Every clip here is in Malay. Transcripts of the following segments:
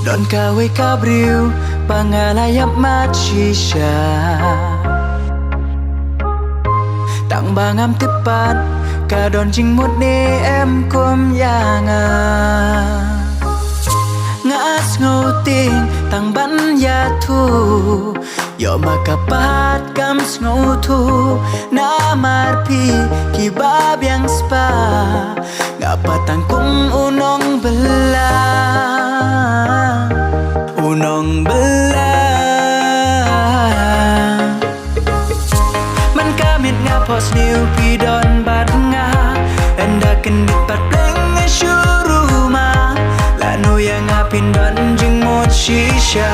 Don kawe kabriu pangalayap macisya Tang bangam tepat kadon jing mut ni em kum yanga Ngas ngauting tang ban ya thu Yo makapat kam ngautu Namar pi kibab yang spa Ngapa tangkung unong belang Unong belang Man kamit nga pos niu pidon bat nga Enda kendit pat pleng syuruma Lanu yang ngapin don jing mot shisha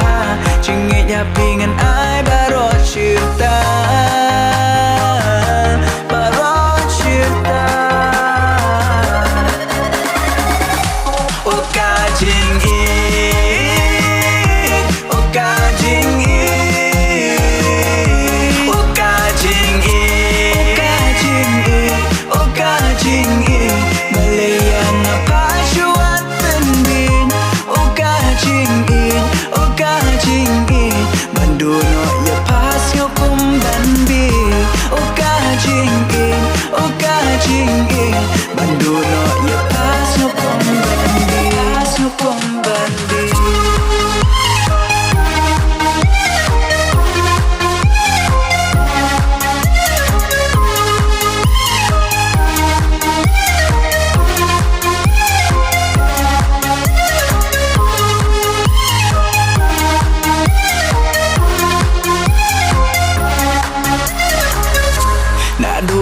Cingit yapingan ai barot syirta Barot syirta Oka jing in Oka jing in Oka jing in Oka jing in Malayang apa syuat tendin Oka jing in Banduno ya pas ngukum banbi Oka jing in Banduno ya pas ngukum banbi Pas ngukum banbi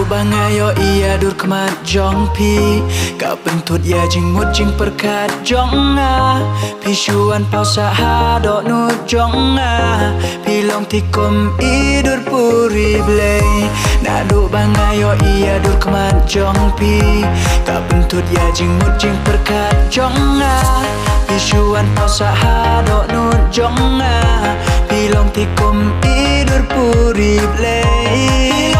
Bangayo iya dur kemat jong pi Ka pentut ya jing mut jing perkat jong nga Pisuan pau saha dok nu jong nga Pilong tikum idur puri blay Nadu bangayo iya dur kemat jong pi Ka pentut ya jing mut jing perkat jong nga Pisuan pau saha dok nu jong nga Pilong tikum idur puri blay